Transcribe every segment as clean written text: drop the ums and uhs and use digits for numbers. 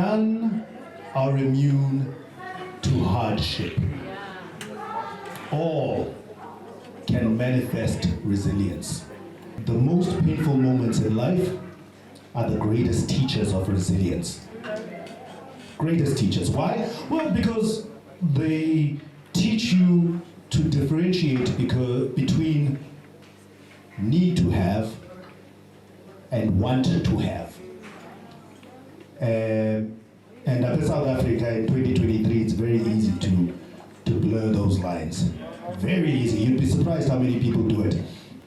None are immune to hardship. All can manifest resilience. The most painful moments in life are the greatest teachers of resilience. Greatest teachers. Why? Well, because they teach you to differentiate between need to have and want to have. And in South Africa in 2023, it's very easy to blur those lines. Very easy. You'd be surprised how many people do it.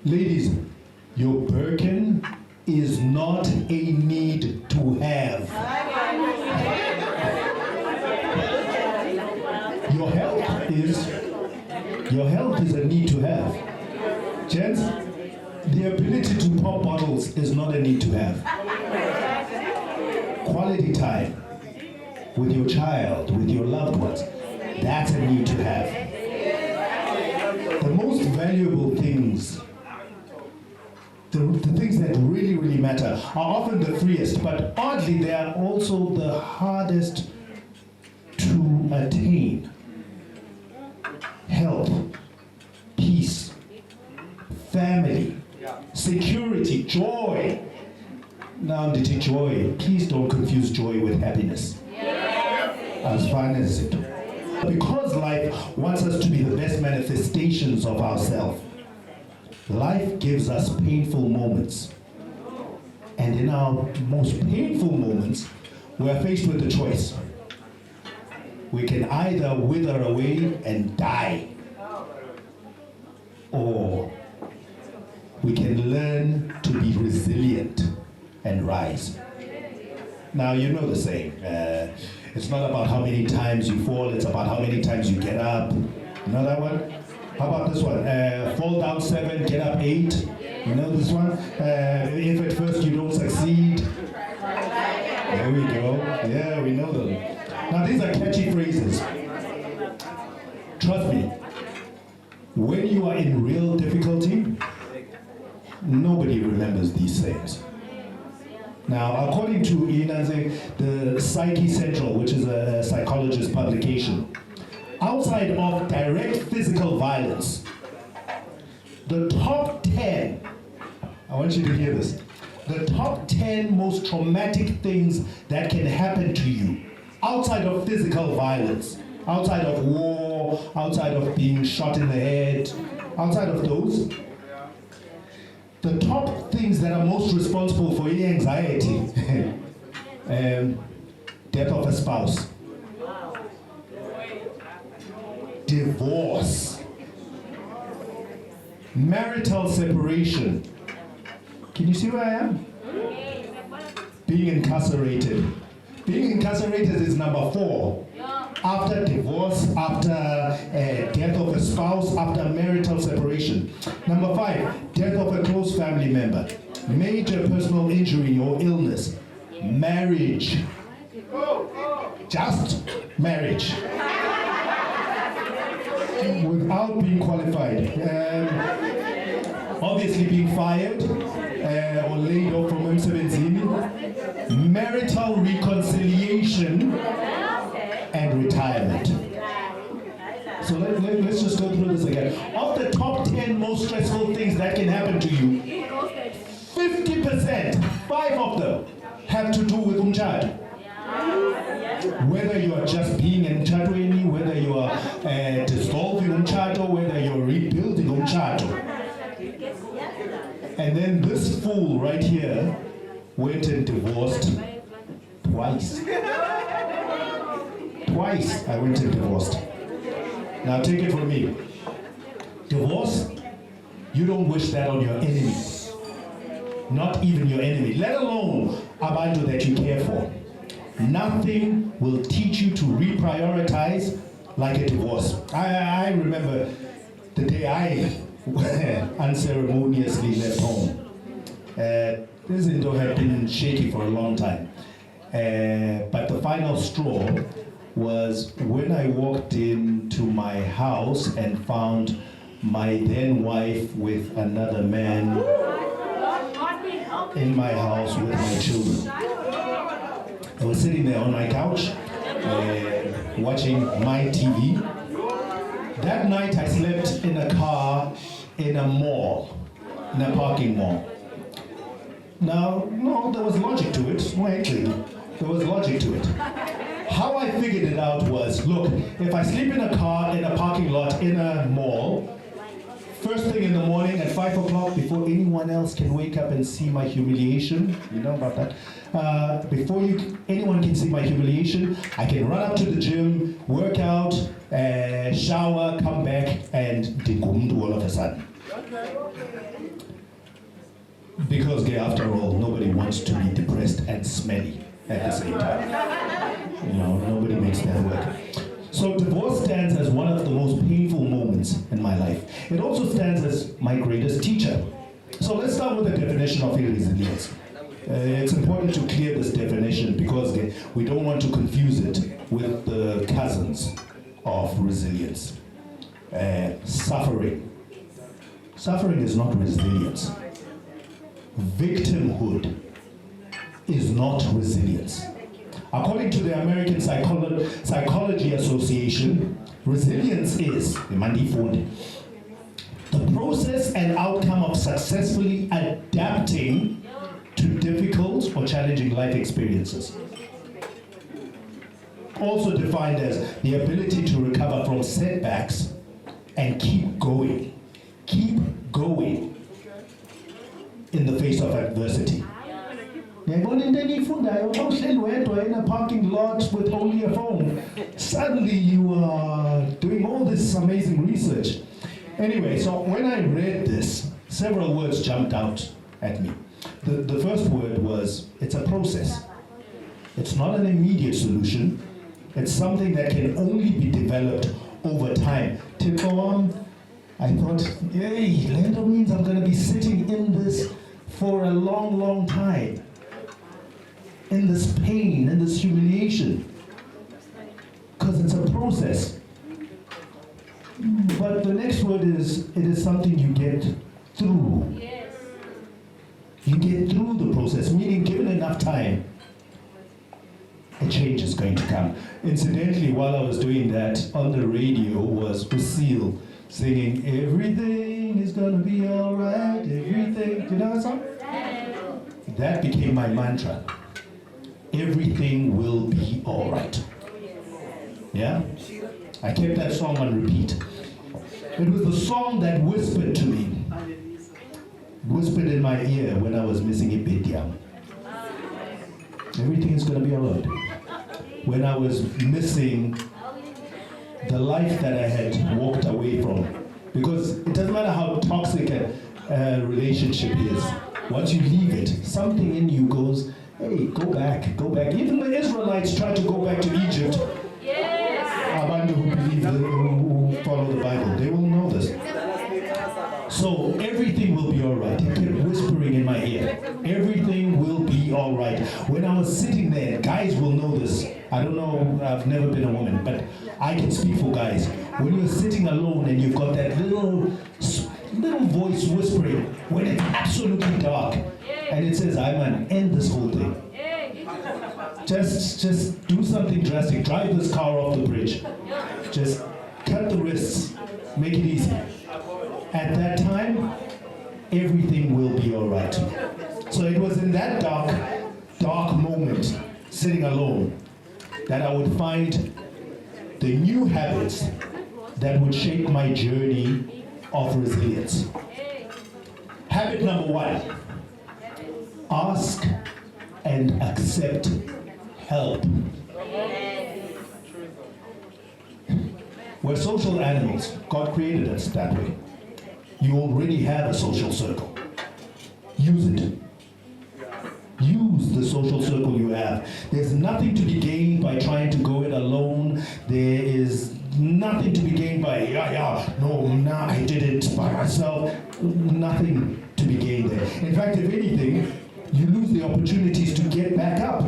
Ladies, your Birkin is not a need to have. Your health is a need to have. Gents, the ability to pop bottles is not a need to have. Quality time with your child, with your loved ones, that's a need to have. The most valuable things, the things that really, really matter, are often the freest, but oddly they are also the hardest to attain. Health, peace, family, security, joy. Now, joy, please don't confuse joy with happiness. As fine as it. Because life wants us to be the best manifestations of ourselves, life gives us painful moments. And in our most painful moments, we are faced with a choice. We can either wither away and die, or we can learn to be resilient and rise. Now, you know the saying, it's not about how many times you fall, it's about how many times you get up. You know that one? How about this one? Fall down 7, get up 8. You know this one? If at first you don't succeed. There we go. Yeah, we know them. Now, these are catchy phrases. Trust me, when you are in real difficulty, nobody remembers these things. Now, according to the Psyche Central, which is a psychologist publication, outside of direct physical violence, the top 10, I want you to hear this, the top 10 most traumatic things that can happen to you outside of physical violence, outside of war, outside of being shot in the head, outside of those, the top things that are most responsible for any anxiety, death of a spouse, divorce, marital separation. Can you see where I am? Being incarcerated. Being incarcerated is number 4. After divorce, after death of a spouse, after marital separation. Number 5, death of a close family member, major personal injury or illness, marriage, just marriage, without being qualified, obviously being fired or laid off from M17, marital reconciliation, and retirement. So let's just go through this again. Of the top 10 most stressful things that can happen to you, 50%, 5 of them, have to do with umchado. Whether you are just being in umchado, whether you are dissolving umchado, whether you're rebuilding umchado. And then this fool right here went and divorced twice. Twice I went and divorced. Now take it from me. Divorce, you don't wish that on your enemy. Not even your enemy, let alone abantu that you care for. Nothing will teach you to reprioritize like a divorce. I remember the day I unceremoniously left home. This window had been shaky for a long time. But the final straw was when I walked into my house and found my then wife with another man in my house with my children. I was sitting there on my couch, watching my TV. That night I slept in a car in a mall, in a parking mall. Now, no, there was logic to it. No, actually, there was logic to it. How I figured it out was, look, if I sleep in a car in a parking lot in a mall, first thing in the morning at 5 o'clock, before anyone else can wake up and see my humiliation, you know about that? Before anyone can see my humiliation, I can run up to the gym, work out, shower, come back, and digumdu all of a sudden. Because after all, nobody wants to be depressed and smelly at the same time. You know, nobody makes that work. So divorce stands as one of the most painful moments in my life. It also stands as my greatest teacher. So let's start with the definition of resilience. It's important to clear this definition because we don't want to confuse it with the cousins of resilience. Suffering. Suffering is not resilience. Victimhood is not resilience. According to the American Psychology Association, resilience is the process and outcome of successfully adapting to difficult or challenging life experiences. Also defined as the ability to recover from setbacks and keep going in the face of adversity. In a parking lot with only a phone, suddenly you are doing all this amazing research. Anyway, so when I read this, several words jumped out at me. The first word was, it's a process. It's not an immediate solution. It's something that can only be developed over time. I thought, yay, Lendo means I'm going to be sitting in this for a long, long time. In this pain, in this humiliation. Because it's a process. But the next word is, it is something you get through. Yes. You get through the process, meaning given enough time, a change is going to come. Incidentally, while I was doing that, on the radio was Lucille singing, everything is gonna be all right, everything. Do you know that song? That became my mantra. Everything will be all right. Yeah? I kept that song on repeat. It was the song that whispered to me, whispered in my ear when I was missing a bit young. Everything is going to be all right. When I was missing the life that I had walked away from. Because it doesn't matter how toxic a relationship is. Once you leave it, something in you goes, hey, go back, go back. Even the Israelites tried to go back to Egypt. Yes. Abantu who believe, who follow the Bible, they will know this. So everything will be all right. It kept whispering in my ear. Everything will be all right. When I was sitting there, guys will know this. I don't know, I've never been a woman, but I can speak for guys. When you're sitting alone and you've got that little voice whispering, when it's absolutely dark, and it says, I man, end this whole thing. Just do something drastic. Drive this car off the bridge. Just cut the wrists. Make it easy. At that time, everything will be all right. So it was in that dark moment, sitting alone, that I would find the new habits that would shape my journey of resilience. Habit number 1, ask and accept help. We're social animals. God created us that way. You already have a social circle. Use it. Use the social circle you have. There's nothing to be gained by trying to go it alone. There is nothing to be gained by, I did it by myself. Nothing to be gained there. In fact, if anything, you lose the opportunities to get back up.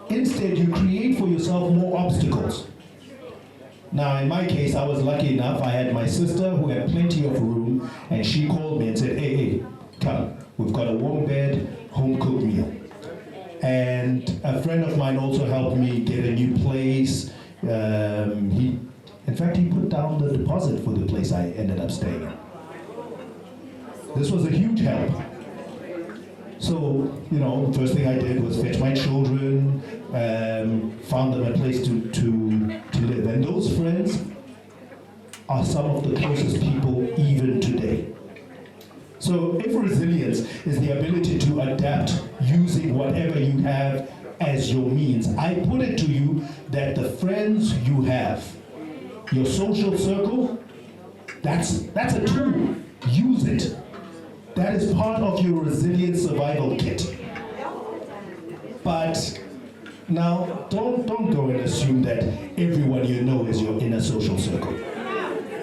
Instead, you create for yourself more obstacles. Now, in my case, I was lucky enough. I had my sister who had plenty of room, and she called me and said, hey, come. We've got a warm bed, home-cooked meal. And a friend of mine also helped me get a new place. In fact, he put down the deposit for the place I ended up staying in. This was a huge help. So, first thing I did was fetch my children, found them a place to live. And those friends are some of the closest people even today. So if resilience is the ability to adapt using whatever you have as your means, I put it to you that the friends you have, your social circle, that's a tool. Use it. That is part of your resilient survival kit. But now, don't go and assume that everyone you know is your inner social circle.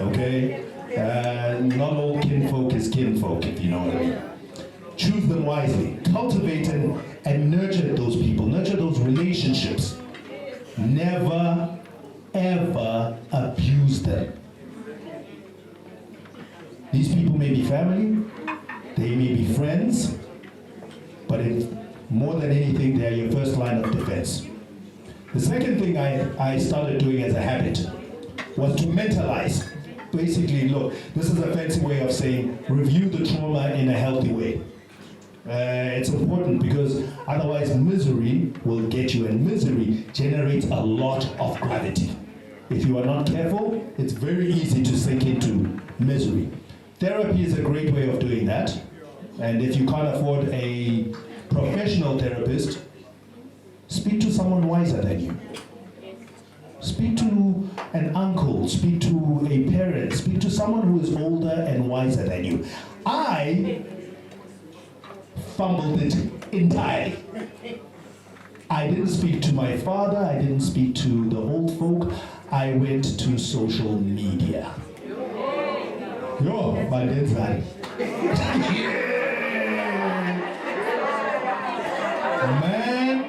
Okay? Not all kinfolk is kinfolk, if you know what I mean. Choose them wisely. Cultivate and nurture those people. Nurture those relationships. Never, ever abuse them. These people may be family, they may be friends, but more than anything, they're your first line of defense. The second thing I started doing as a habit was to mentalize. Basically, look, this is a fancy way of saying review the trauma in a healthy way. It's important because otherwise misery will get you, and misery generates a lot of gravity. If you are not careful, it's very easy to sink into misery. Therapy is a great way of doing that, and if you can't afford a professional therapist, speak to someone wiser than you. Speak to an uncle, speak to a parent, speak to someone who is older and wiser than you. I fumbled it entirely. I didn't speak to my father, I didn't speak to the old folk, I went to social media. Yo, bandenzani. Man.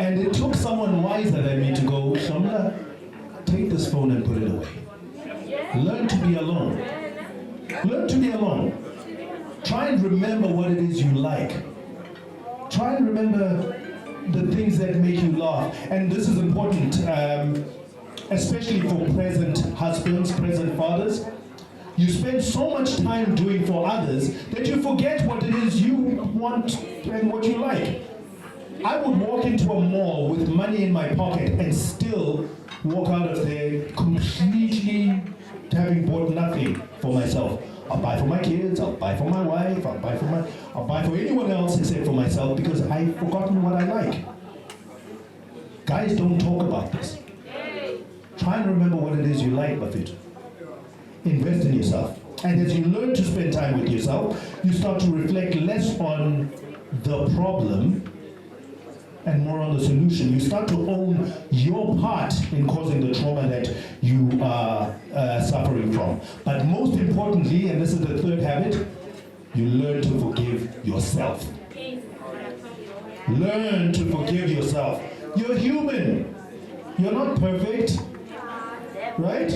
And it took someone wiser than me to go, Hlomla, take this phone and put it away. Learn to be alone. Learn to be alone. Try and remember what it is you like. Try and remember the things that make you laugh. And this is important, especially for present husbands, present fathers. You spend so much time doing for others that you forget what it is you want and what you like. I would walk into a mall with money in my pocket and still walk out of there completely having bought nothing for myself. I'll buy for my kids, I'll buy for my wife, I'll buy for anyone else except for myself because I've forgotten what I like. Guys don't talk about this. Try and remember what it is you like, Buffett. Invest in yourself. And as you learn to spend time with yourself, you start to reflect less on the problem and more on the solution. You start to own your part in causing the trauma that you are suffering from. But most importantly, and this is the third habit, you learn to forgive yourself. Learn to forgive yourself. You're human. You're not perfect, right?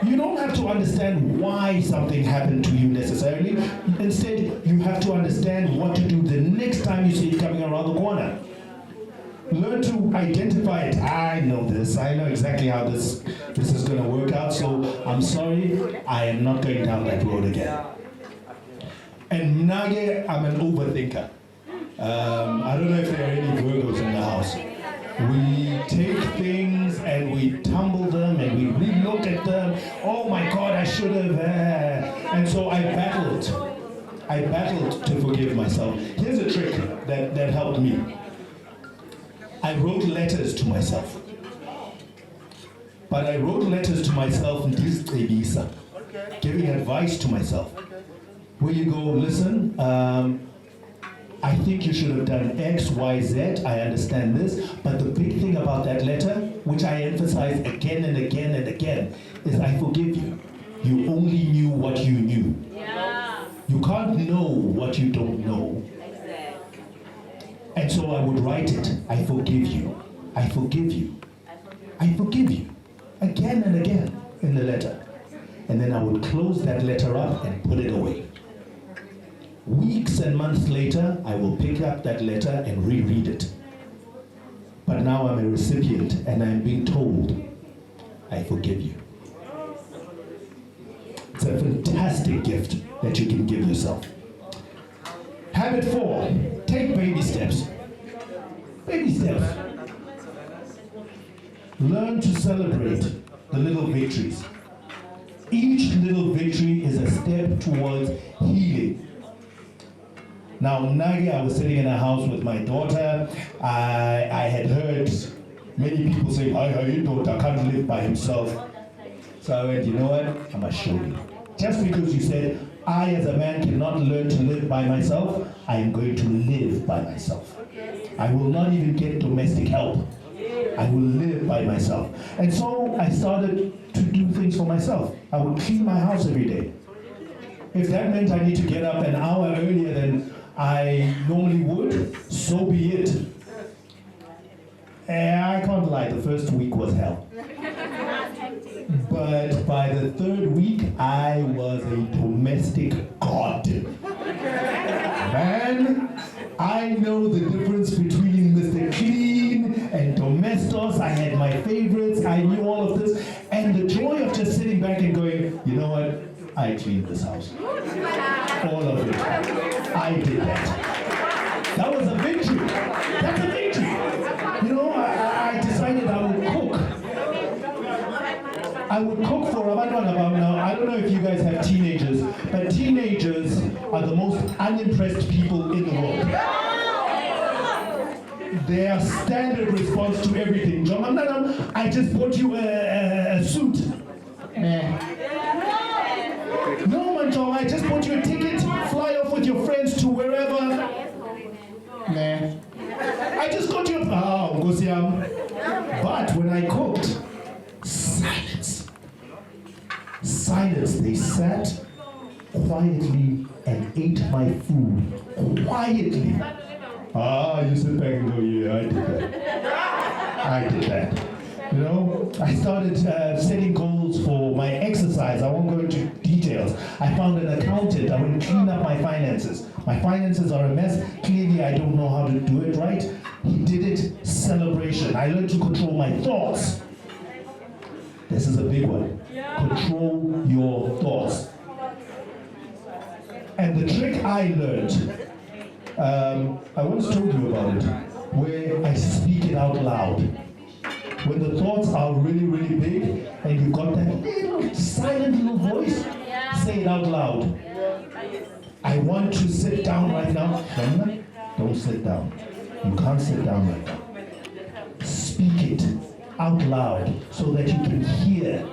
You don't have to understand why something happened to you necessarily. Instead, you have to understand what to do the next time you see it coming around the corner. Learn to identify it. I know this. I know exactly how this is going to work out, so I'm sorry, I am not going down that road again. And Nage, I'm an overthinker. I don't know if there are any Virgos in the house. We take things and we tumble them and we re-look at them. Oh my God, I should have. And so I battled to forgive myself. Here's a trick that helped me. I wrote letters to myself. But I wrote letters to myself in this giving advice to myself. Where you go, listen, I think you should have done X, Y, Z, I understand this, but the big thing about that letter, which I emphasize again and again and again, is I forgive you. You only knew what you knew. Yeah. You can't know what you don't know. Exactly. And so I would write it, I forgive you, I forgive you, I forgive you, again and again in the letter. And then I would close that letter up and put it away. Weeks and months later, I will pick up that letter and reread it. But now I'm a recipient and I'm being told, I forgive you. It's a fantastic gift that you can give yourself. Habit 4, take baby steps. Baby steps. Learn to celebrate the little victories. Each little victory is a step towards healing. Now, Nagi, I was sitting in a house with my daughter. I had heard many people say, how your daughter can't live by himself. So I went, you know what? I'm going to show you. Just because you said, I as a man cannot learn to live by myself, I am going to live by myself. I will not even get domestic help. I will live by myself. And so I started to do things for myself. I would clean my house every day. If that meant I need to get up an hour earlier than I normally would, so be it. I can't lie, the first week was hell. But by the third week, I was a domestic god. Man, I know the difference between Mr. Clean and Domestos. I had my favorites, I knew all of this. And the joy of just sitting back and going, you know what? I cleaned this house. All of it. I did that. That was a victory. That's a victory. You know, I decided I would cook. I would cook for Ramadan about now. I don't know if you guys have teenagers, but teenagers are the most unimpressed people in the world. Their standard response to everything, John, I just bought you a suit. No, man, John, I just bought you a ticket, fly off with your friends to wherever. I just got you but when I cooked, silence. Silence. They sat quietly and ate my food quietly. You sit back and go, yeah, I did that. I did that. You know, I started setting goals for my exercise. I won't go into details. I found an accountant. I went to clean up my finances. My finances are a mess. Clearly, I don't know how to do it right. He did it. Celebration. I learned to control my thoughts. This is a big one. Control your thoughts. And the trick I learned, I once told you about it, where I speak it out loud. When the thoughts are really, really big, and you've got that little silent little voice, say it out loud. I want to sit down right now. Don't sit down. You can't sit down right now. Speak it out loud so that you can hear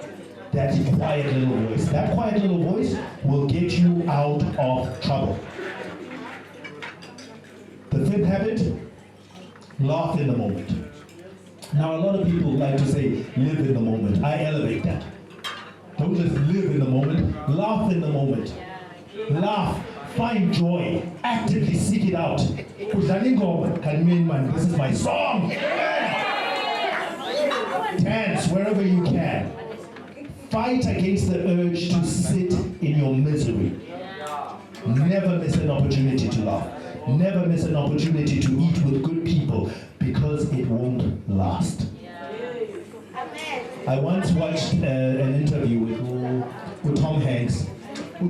that quiet little voice. That quiet little voice will get you out of trouble. The fifth habit, laugh in the moment. Now, a lot of people like to say, live in the moment. I elevate that. Don't just live in the moment, laugh in the moment. Laugh, find joy, actively seek it out. This is my song. Dance wherever you can. Fight against the urge to sit in your misery. Never miss an opportunity to laugh. Never miss an opportunity to eat with good people, because it won't last. I once watched an interview with Tom Hanks.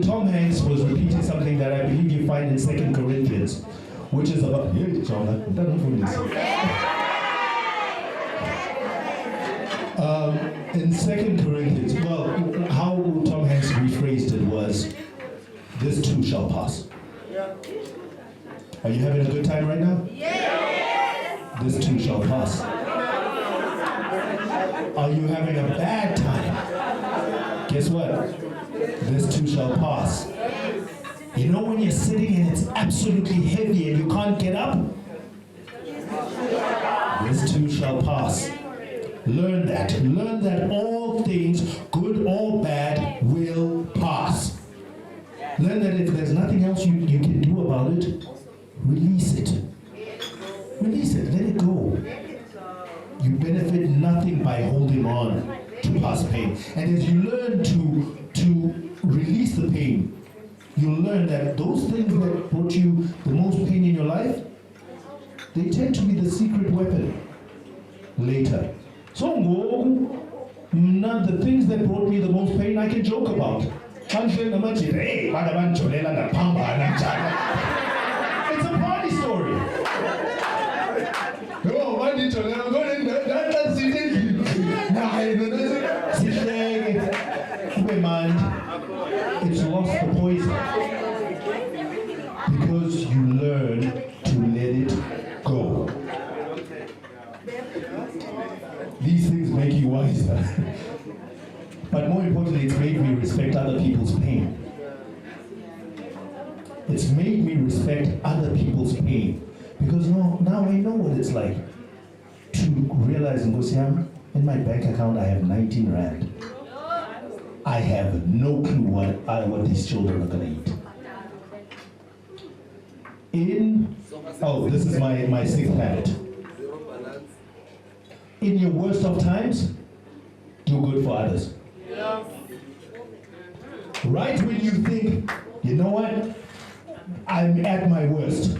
Tom Hanks was repeating something that I believe you find in 2 Corinthians, which is about... in 2 Corinthians, well, how Tom Hanks rephrased it was, this too shall pass. Are you having a good time right now? Yes! This too shall pass. Are you having a bad time? Guess what? This too shall pass. You know when you're sitting and it's absolutely heavy and you can't get up? This too shall pass. Learn that. Learn that all things, good or bad, will pass. Learn that if there's nothing else you can do about it, release it. Release it. Let it go. You benefit nothing by holding on to past pain. And as you learn to release the pain, you learn that those things that brought you the most pain in your life, they tend to be the secret weapon later. So the things that brought me the most pain, I can joke about. It's a party story. It's lost the poison because you learn to let it go. These things make you wiser. But more importantly, it's made me respect other people's pain. It's made me respect other people's pain. Because now I know what it's like to realize and go, see, in my bank account I have 19 Rand. I have no clue what these children are going to eat. This is my sixth habit. In your worst of times, do good for others. Right when you think, you know what, I'm at my worst,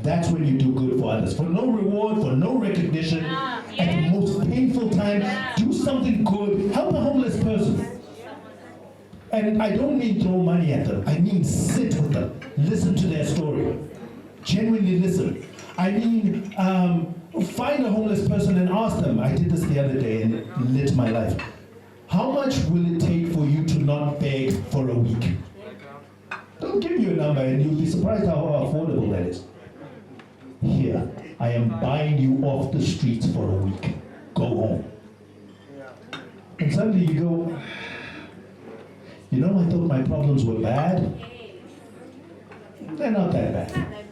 that's when you do good for others. For no reward, for no recognition, at the most painful time, do something good, help a homeless person. And I don't mean throw money at them, I mean sit with them, listen to their story, genuinely listen. I mean, find a homeless person and ask them. I did this the other day and it lit my life. How much will it take for you to not beg for a week? They'll give you a number and you'll be surprised how affordable that is. Here, I am buying you off the streets for a week. Go home. And suddenly you go, you know, I thought my problems were bad. They're not that bad.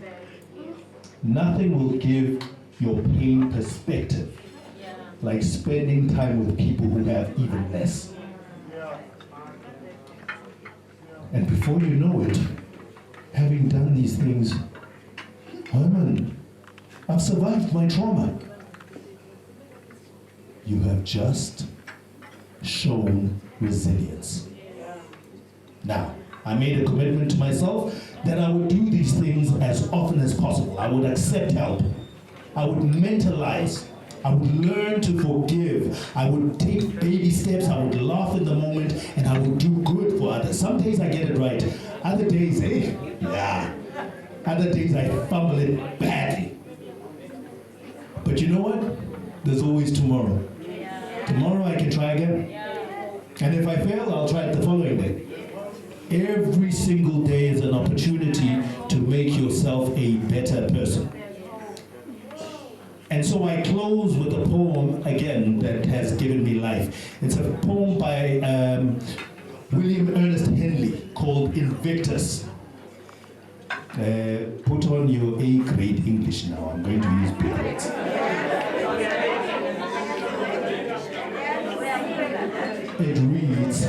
Nothing will give your pain perspective like spending time with people who have even less. And before you know it, having done these things, Herman, I've survived my trauma. You have just shown resilience. Now, I made a commitment to myself that I would do these things as often as possible. I would accept help. I would mentalize. I would learn to forgive. I would take baby steps. I would laugh in the moment, and I would do good for others. Some days I get it right. Other days, Other days I fumble it badly. But you know what? There's always tomorrow. Tomorrow I can try again. And if I fail, I'll try it the following day. Every single day is an opportunity to make yourself a better person. And so I close with a poem, again, that has given me life. It's a poem by William Ernest Henley called Invictus. Put on your A-grade English now. I'm going to use big words. It reads,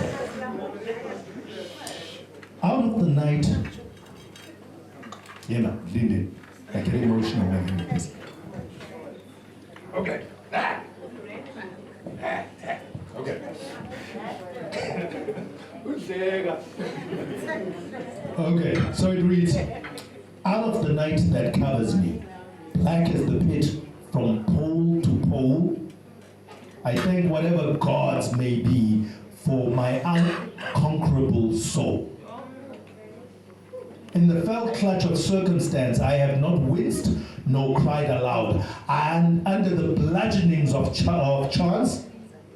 out of the night, Linden, I get emotional when I read this. Okay. Okay, so it reads, out of the night that covers me, black as the pit from pole to pole, I thank whatever gods may be for my unconquerable soul. In the fell clutch of circumstance, I have not winced nor cried aloud. And under the bludgeonings of chance,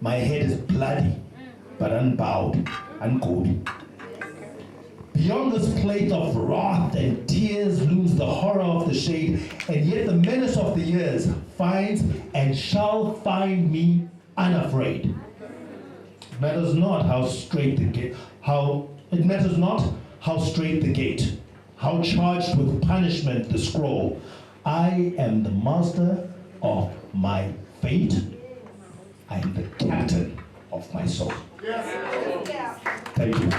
my head is bloody, but unbowed, uncold. Beyond this plate of wrath and tears looms the horror of the shade, and yet the menace of the years finds and shall find me unafraid. It matters not how straight the gate, how charged with punishment the scroll. I am the master of my fate. I am the captain of my soul. Thank you.